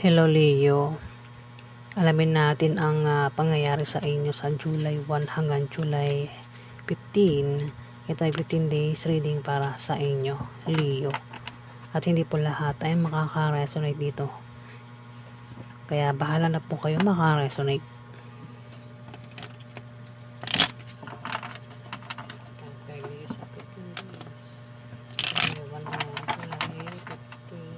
Hello Leo, alamin natin ang pangyayari sa inyo sa July 1 hanggang July 15. Ito ay 15 days reading para sa inyo, Leo. At hindi po lahat ay makaka-resonate dito. Kaya bahala na po kayo maka-resonate. Sa 15 days. July 1 hanggang July 15.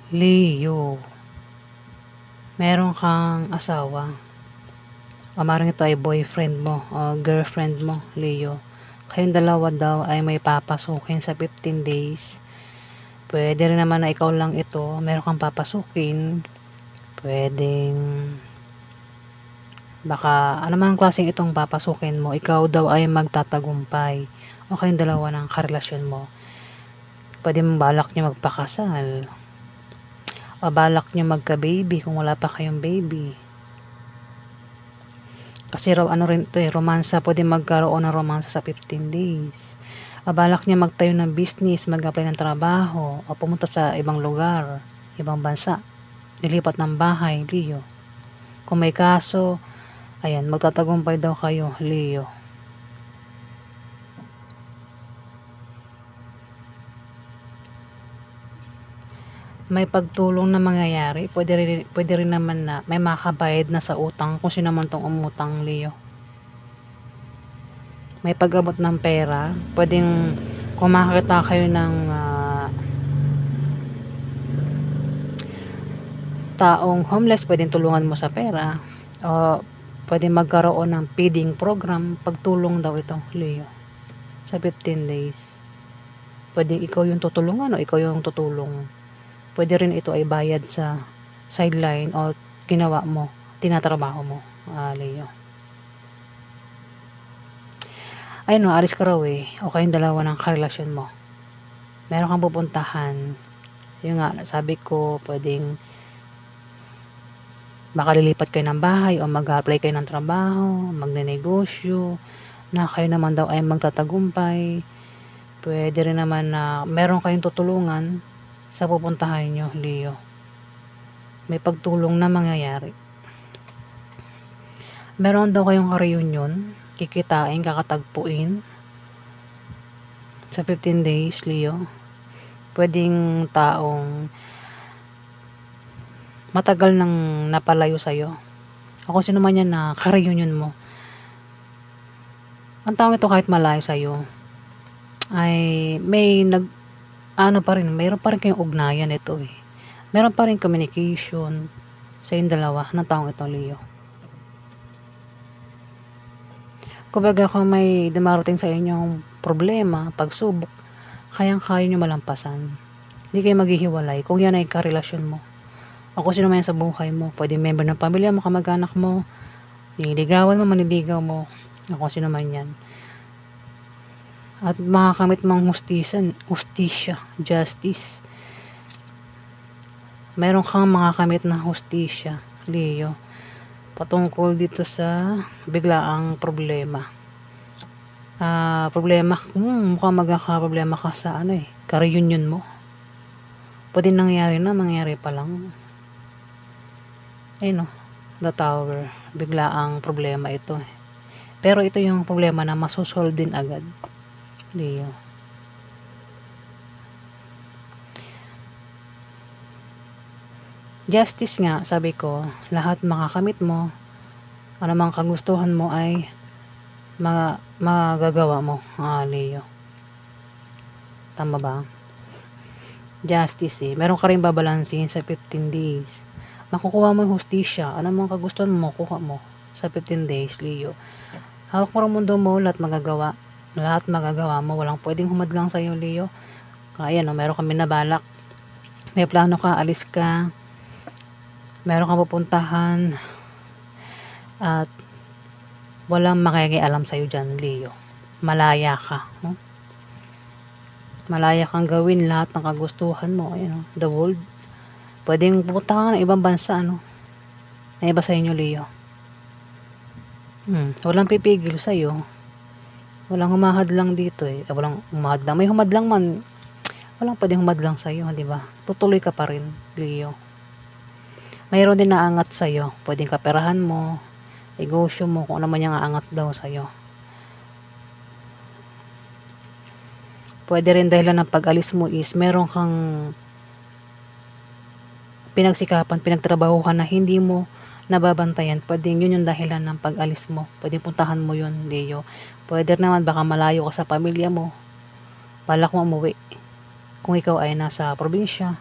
Leo, meron kang asawa. Maring ito ay boyfriend mo o girlfriend mo, Leo. Kayong dalawa daw ay may papasukin sa 15 days. Pwede rin naman na ikaw lang ito, meron kang papasukin. Pwedeng baka ano man klaseng itong papasukin mo, ikaw daw ay magtatagumpay. O kayong dalawa ng karelasyon mo. Pwede mong balak nyo magpakasal. O balak nyo magka-baby kung wala pa kayong baby. Kasi raw ano rin ito romansa, pwede magkaroon ng romansa sa 15 days. O balak nyo magtayo ng business, mag-apply ng trabaho, o pumunta sa ibang lugar, ibang bansa, nilipat ng bahay, Leo. Kung may kaso, ayan, magtatagumpay daw kayo, Leo. May pagtulong na mangyayari. Pwede rin naman na may makabayad na sa utang kung sino man tong umutang, Leo. May pag-abot ng pera. Pwedeng kung makakita kayo ng taong homeless, pwedeng tulungan mo sa pera. O pwedeng magkaroon ng feeding program. Pagtulong daw ito, Leo. Sa 15 days. Pwedeng ikaw yung tutulungan o ikaw yung tutulong. Pwede rin ito ay bayad sa sideline o ginawa mo, tinatrabaho mo, Leo. Ayun alis ka raw eh. O kayong dalawa ng karelasyon mo. Meron kang pupuntahan. Yung nga, sabi ko, pwedeng baka lilipat kayo ng bahay o mag-apply kayo ng trabaho, magnenegosyo, na kayo naman daw ay magtatagumpay. Pwede rin naman na meron kayong tutulungan sa pupuntahan nyo, Leo. May pagtulong na mangyayari. Meron daw kayong reunion, kikitain, kakatagpuin sa 15 days, Leo. Pwedeng taong matagal nang napalayo sa'yo. O kung sino man yan na ka-reunion mo. Ang taong ito kahit malayo sa'yo, ay may mayroon pa rin kayong ugnayan ito eh. Meron pa rin communication sa yung dalawa ng taong ito, Leo. Kumbaga kung may dumarating sa inyong problema, pagsubok, kayang-kaya nyo malampasan. Hindi kayo maghihiwalay kung yan ay karelasyon mo. O kung sino man sa buhay mo, pwede member ng pamilya mo, kamag-anak mo, nililigawan mo, maniligaw mo, o kung sino man yan. At makakamit mong hustisya, justice. Meron kang makakamit na hustisya, Leo, patungkol dito sa biglaang problema. Problema, mukhang magkakaproblema ka sa ka-reunion mo. Pwede nangyari na, mangyari pa lang. The Tower, biglaang problema ito. Pero ito yung problema na masosolve din agad, Leo. Justice nga, sabi ko, lahat makakamit mo, anumang kagustuhan mo ay magagawa mo, Leo. Tama ba? Justice meron ka rin babalansin sa 15 days. Makukuha mo yung hustisya, anumang kagustuhan mo, makukuha mo sa 15 days, Leo. Hawak mo ang mundo mo, lahat magagawa mo, walang pwedeng humadlang sa'yo, Leo. Kaya meron kami nabalak, may plano ka, alis ka, meron kang pupuntahan, at walang makikialam sa'yo dyan, Leo. Malaya ka, malaya kang gawin lahat ng kagustuhan mo, the world. Pwedeng pupunta ka ng ibang bansa, na iba sa inyo, Leo. Walang pipigil sa'yo. Walang humahadlang dito walang humahadlang. May humadlang man, walang pwedeng humadlang sa'yo, di ba? Tutuloy ka pa rin, Leo. Mayroon din naangat sa'yo. Pwedeng kaperahan mo, negosyo mo, kung ano man yung aangat daw sa'yo. Pwede rin dahilan ng pag-alis mo is meron kang pinagsikapan, pinagtrabahuhan na hindi mo nababantayan. Pwedeng yun yung dahilan ng pag-alis mo. Pwedeng puntahan mo yun, Leo. Pwede naman baka malayo ka sa pamilya mo. Balak mo umuwi. Kung ikaw ay nasa probinsya.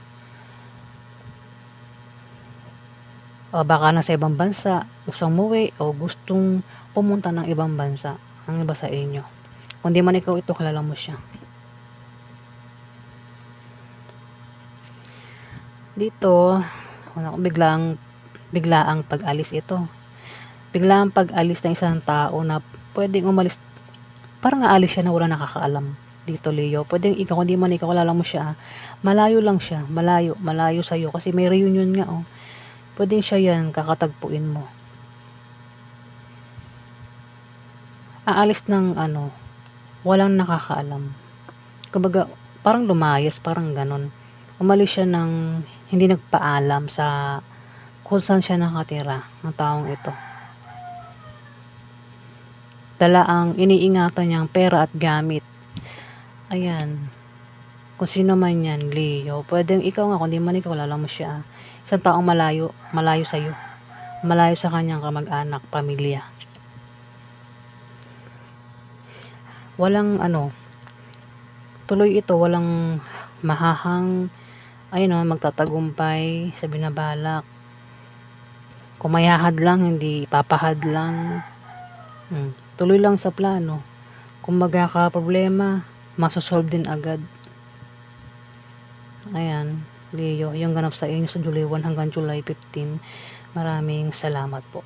O baka nasa ibang bansa, gustong umuwi o gustong pumunta ng ibang bansa. Ang iba sa inyo. Kung di man ikaw ito, kilala mo siya. Dito, biglaang pag-alis ito. Biglaang pag-alis ng isang tao na pwedeng umalis, parang aalis siya na wala nakakaalam dito, Leo. Pwedeng ikaw, kung di man ikaw, kilala mo siya, malayo lang siya, malayo sa'yo, kasi may reunion nga, pwedeng siya yan, kakatagpuin mo. Aalis ng walang nakakaalam. Kumbaga, parang lumayas, parang ganon. Umalis siya ng hindi nagpaalam sa kung saan siya nakatira ng taong ito. Dala ang iniingatan niyang pera at gamit. Ayan. Kung sino man yan, Leo. Pwedeng ikaw nga, kung di man ikaw, kilala mo siya. Isang taong malayo sa'yo. Malayo sa kanyang kamag-anak, pamilya. Walang tuloy ito, walang mahahang, magtatagumpay sa binabalak. Kung may hahadlang, hindi papahadlang. Tuloy lang sa plano. Kung magkakaproblema, masosolve din agad. Ayan, Leo, yung ganap sa inyo sa July 1 hanggang July 15. Maraming salamat po.